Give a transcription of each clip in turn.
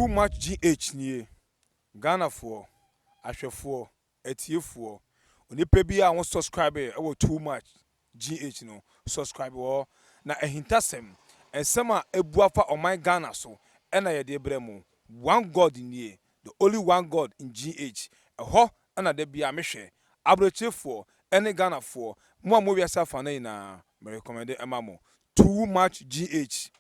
too much GH nie Ghana for ahwefo etiefo onipa bi a won subscribe e too much GH no subscribe wo na ehintasem ensema ebuafa oman Ghana so ena ye de bremu one God nie the only one God in GH eho ena de bia mehwe abrochefo ene Ghana for mo wiasa fa na me recommend emamo too much GH.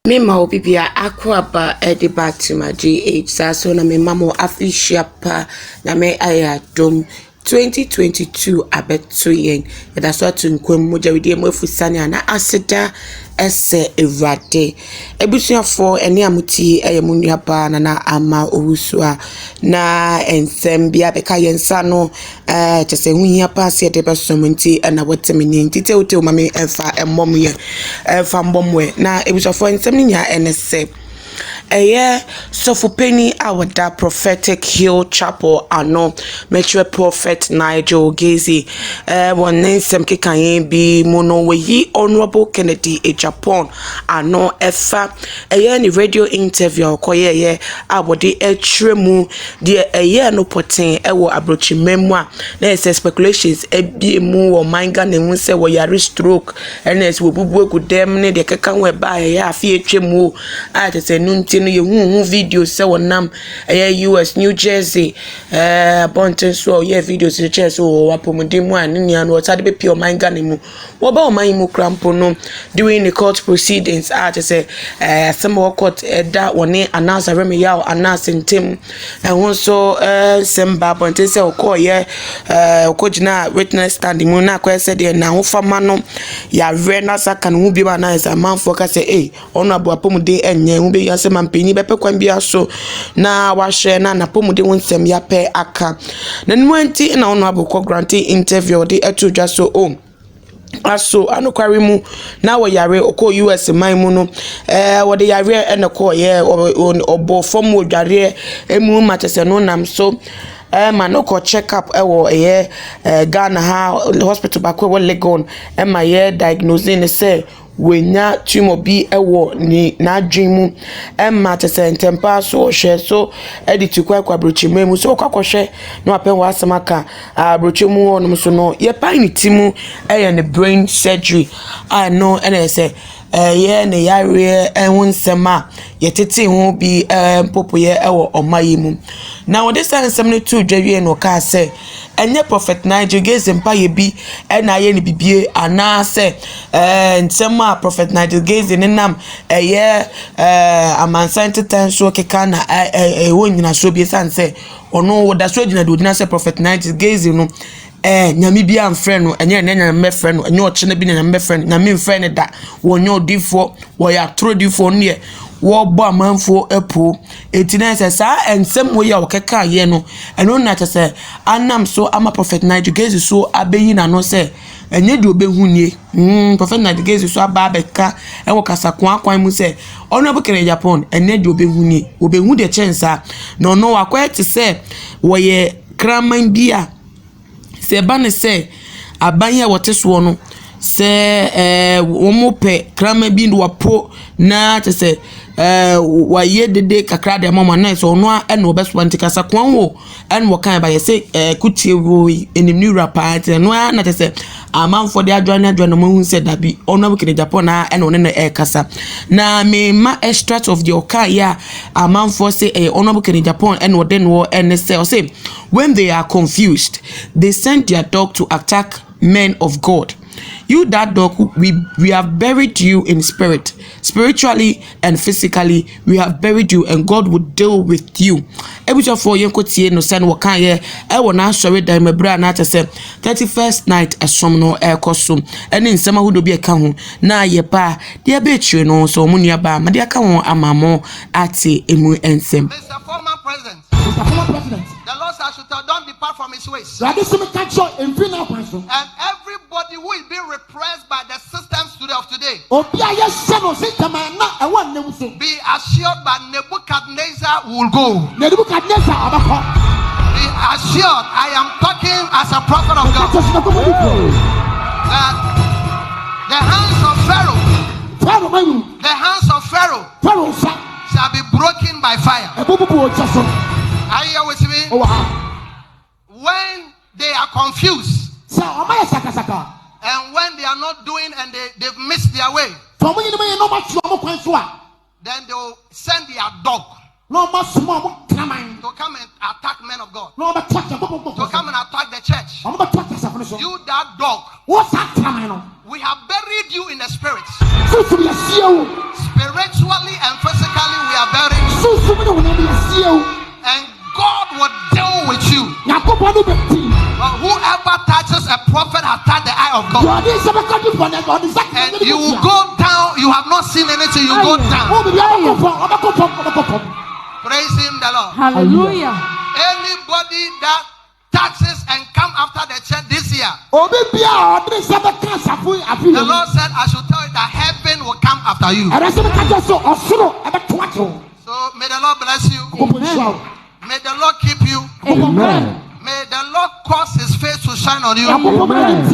Me ma obi bia akwaba back to my GH so na me mama official pa na me ayadom 2022 abeto yen that's what to nkwam moja wedi mo afusane na aseda ese ewrade ebusuafo ene amuti eyemunua pa na ama owusu na ensem bia beka yensa no tese huhia pa se de besomunti na wotemini ntite wote o mame emfa emmom ye emfa mbomwe na ebusuafo ensem nya enese Sofopeni awada Prophetic Hill Chapel ano metwe Prophet Nigel Gaisie one nsem kekan bi mono we Honorable Kennedy Agyapong ano efa ni radio interview koye abode etremu de no poten ewo abrochi memwa na speculations ebi mu wo manga ne hu se wo yare stroke ns wo bubu egudem ne de kekan we ba afi etwemu a tese nunti no ye video se wonam US New Jersey bonten so ye videos se che so wapomudemu annia no otade be pio manga ne mu wo ba o man mu crampo no during the court proceedings to say some court da woni announce remi yaw announce ntem won so semba bonten se okoye okojina witness standing mu na kwa se de na ho fama no ya re na saka no bi ba na isa man for ka say ono abo apomude enye hu be yase mampeni be kwan bia so na wa hwe na napomude wonsem ya pe aka na nwanti na ono abo ko granting interview de etudwa so aso anokware mu na wo yare okọ US man mu no wo de yare eneko ye obo fom wo dware emu matese no nam so manoko check up ewo Ghana ha hospital back we Legon ma ye diagnosing say wenya tumor bi ewo ni na adwemu tese ntempa so hwe so edit kwa brochi memu so kwakohwe no apen wa asemaka brochi mu ono so no ye pan timu ne brain surgery I know and say ye ne yare ensema yetete ho bi popo ye ewo omayi mu na wo this ensem ne tu dwawie no ka say enye Prophet Nigel Gaisie mpa ye bi na ye ne bibie ana say nsema Prophet Nigel Gaisie ne nam amansante tenso keka na wonyina so bi sanse ono wo da so gina do dina say Prophet Nigel Gaisie no nyame bia mfrɛ no enye ne nyame mfrɛ no enye ochene bi ne nyame mfrɛ no nyame mfrɛ ne da wonye odifo wo ya trodifo ne wo bo amanfo epo etina se sa ensem wo ya okeka ye no eno na tese anam so ama Prophet Nigel Gaisie so abeyi na no se enye de obehunie Prophet Nigel Gaisie so aba beka enwo kasa kwan mu se ono bu kere Japan enye de obehu de chensa no no akwa te se wo ye kraman bia se ba ne se abanye wote so no se womope krama bi ndo wapo na te se waye dede kakra de mama na so no eno obeso ntikasa kwan wo eno kan ba ye se kutie wo enim ni rapa te no na te se amanfo de adwane no mo se dabi ono bukene Japan na eno ne na kasa na me ma extract of the oka ya amanfo se ono bukene Japan eno de no ene se when they are confused they send their dog to attack men of God. You that dog, we have buried you in spirit, spiritually and physically. We have buried you, and God will deal with you. Every time for you tie no send wakan ye. I will not show it that my brother na to say 31st night as from no air costume. And in summer who do be a can na ye ba dear bitch you know so munya ba ma dear can amamo ati emu ensem. Mr. Former President. Mr. Former President. The Lord should don't depart from his ways. And everybody who is being repressed by the systems of today, be assured that Nebuchadnezzar will go. Be assured, I am talking as a prophet of God, that the hands of Pharaoh shall shall be broken by fire. Are you here with me? When they are confused and when they are not doing and they've missed their way, then they will send their dog to come and attack men of God, to come and attack the church. You, that dog, we have buried you in the spirit. Spiritually and physically, we are buried you. And God will deal with you. But whoever touches a prophet has touched the eye of God. And you will go down. You have not seen anything. You go down. Praise him, the Lord. Hallelujah. Anybody that touches and come after the church this year, the Lord said, I should tell you that heaven will come after you. So may the Lord bless you. Amen. May the Lord keep you. Amen. May the Lord cause his face to shine on you. Amen.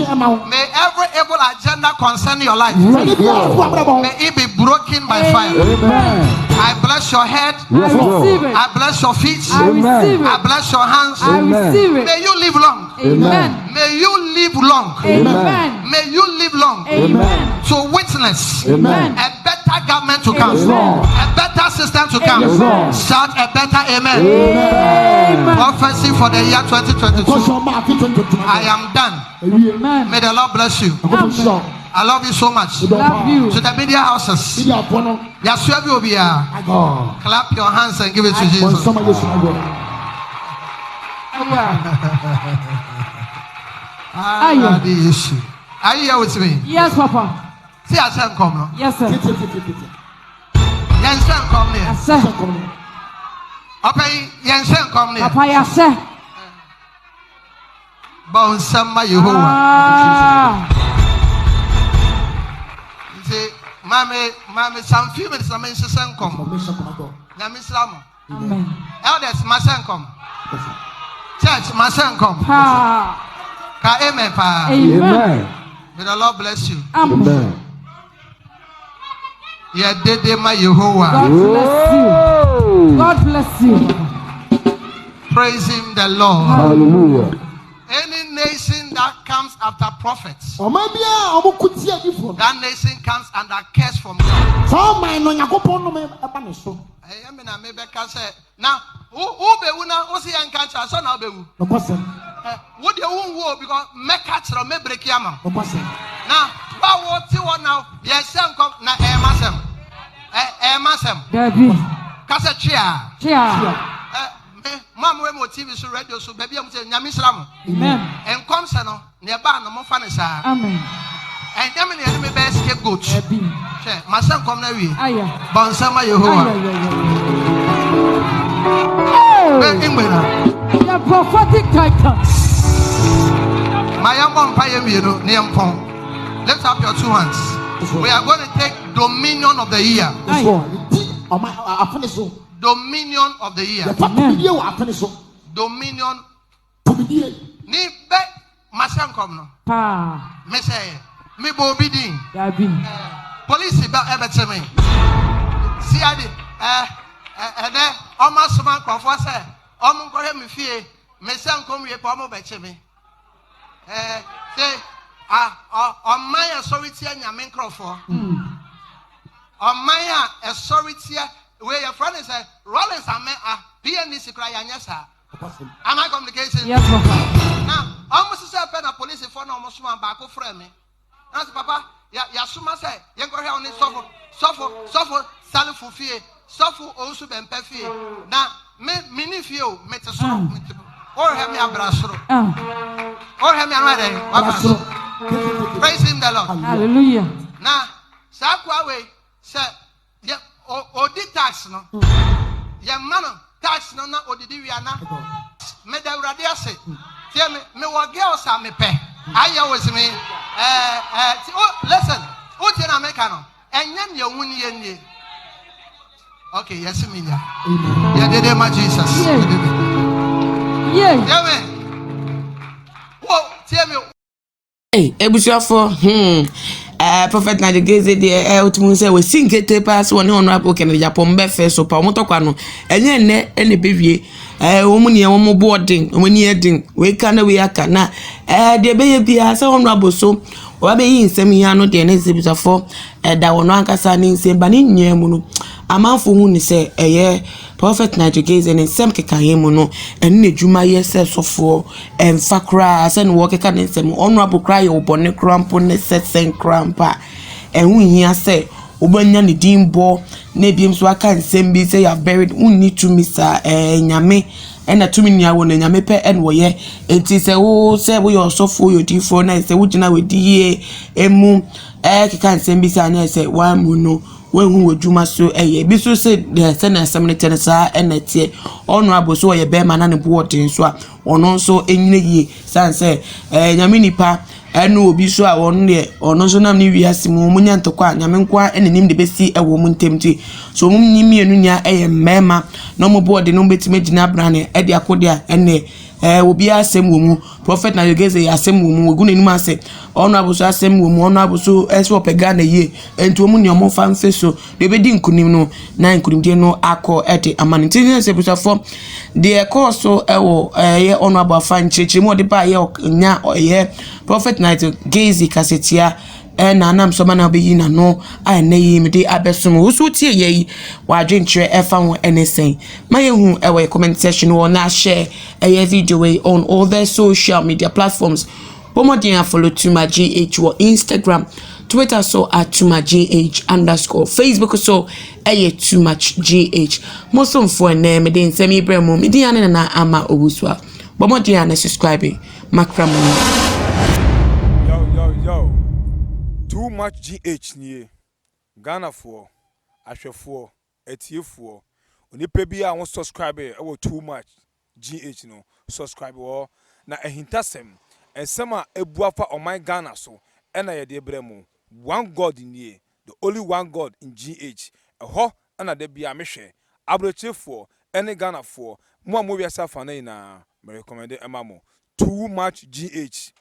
May every evil agenda concerning your life, may it be broken by fire. Amen. I bless your head. I receive it. I bless your feet. I receive it. I bless your hands. I receive it. May you live long. Amen. May you live long. Amen. May you live long. Amen. To witness Amen. a better government to come, Amen. a better system to come. Amen. Shout a better amen. Amen. Prophecy for the year 2022. I am done. Amen. May the Lord bless you. Amen. I love you so much. Love you. To the media houses, clap your hands and give it to Jesus. Are you here with me? Yes, Papa. See, I said, come now. Yes, sir. Yes, sir, come near. Yes, sir. Okay, yes, sir, come near. Papa, yes, sir. Bound Samba Yehovah. Ah. See, Mammy, some few minutes, I mean, son, come. Namislam. Amen. Elders, my son, come. Church, my son, come. Ah. Amen. Amen. May the Lord bless you. Amen. Yeah, Dede my Yehovah. God bless you. God bless you. Praise him, the Lord. Hallelujah. Any nation that comes after prophets, that nation comes under curse from God. Now, who be una? Who see and catch us? So now be who? What you won't because make catch or make break yama. Now, what you want now? Yes, some come na emasem. Emasem. David. Kasa chia. Chia. Mom, we more TV so radio so baby I'm saying Nyamislam. Amen. And come sano nearby no more funny sir. Amen. And tell me the enemy best scapegoat. My son come now we. Aya. Bonsama Yehovah. The prophetic titans. My young empire, you know, Niampong. Lift up your two hands. We are going to take dominion of the year. Dominion of the year. Dominion. Ni be masan kom no. Pa. Me say me bo bidin. Dabi. Police ba ebeteme. See ade ede oma soma krofo say omo nkore me fie me san kom wie pa omo beche me. Say oman authority anyame nkrofo. Oman authority where your friend is Rollins ame PNC cry anyasa. Am I communication? Yes, Papa. Now, almost say pen a police for no almost one back of frame. Now, Papa, ya suma say, you go here on this suffer, salary for fear, suffer also been pay. Now, many few met a song, or have me a brasro, or have me a praise him the Lord. Hallelujah. Now, Sakwa way, say, yeah, or did tax no, yeah, man. Tax no na odidi wi ana me da urade ase tie me wo girls a me pe aye was me listen o tie na me ka no enya ne ehuni ye nie okay yes me ya ya dede ma Jesus yeah tie me wo tie me ebusuafo Prophet Nigel Gaisie de ultimu say we sing it pass one honorable Kennedy Agyapong be first so pa mo tokwa no enye nne ene bewie omu ne omu boarding omu ne edin we kana we aka na de be bia say honorable so wa be yi nsem ya no de ne zebisafo da wono ankasa ne nsem ba ne nyemu no amanfo hu ni say Prophet Nigel Gaisie ne nsem keka yemu no ene djuma ye se sofo emfa kra say no wo keka ne nsem honorable cry ye obone krampo ne sesen krampa hu hia say obanya ne dimbo na biem so aka nsem bi say you have buried unni to misa nyame ena tumi nia wo na nyame pe en wo ye enti say wo say wo your sofo your difo na say wo gina we die emu keka nsem bi say na say wa mu no when who juma so bi so say the send asem ne tenesa enetie honorable so ye be man na ne boarding so a ono so enyine yie san say nyame nipa enu obi so a ono de ono so nam ne wiase mu munya ntokwa nyame nkwa enenim de besi ewo mu ntemti so mum nyimi enu nya mema no mo board no betime gina brane de akode a ene obi asem wo mu Prophet Nigel Gaisie asem wo mu ogun enum ase ono abuso asem wo mu ono abuso eso opega na ye enti omu ne omo fa mfe so de be di nkunim no na nkunim de no akọ ete amanti ne se busafo de course so ewo ye ono abafa ncheche mu de ba ye nya ye Prophet Nigel Gaisie kasetia na anam so mana be yi na no a na yi me de abesom wo so tie ye wa adwenkyere efa ho enesen maye hu ewe comment section wo na share video on all their social media platforms. Bomodin follow Tuma GH or Instagram, Twitter so at Tuma GH _ Facebook so too much GH. Most for name then semi bremo mediana na ama obuswa. Bomodin subscribe makram. Yo. Too much GH nie. Ghana for ahwefo etiefo. Onipa bi a won subscribe e too much GH no subscribe wo na ehintasem ensema ebuafa on my Ghana so ena ye de bremu one God in ye the only one God in GH eho ena de bia mehwe abrochefo ene Ghana for mo wiasa fa na ina me recommend emamo too much GH.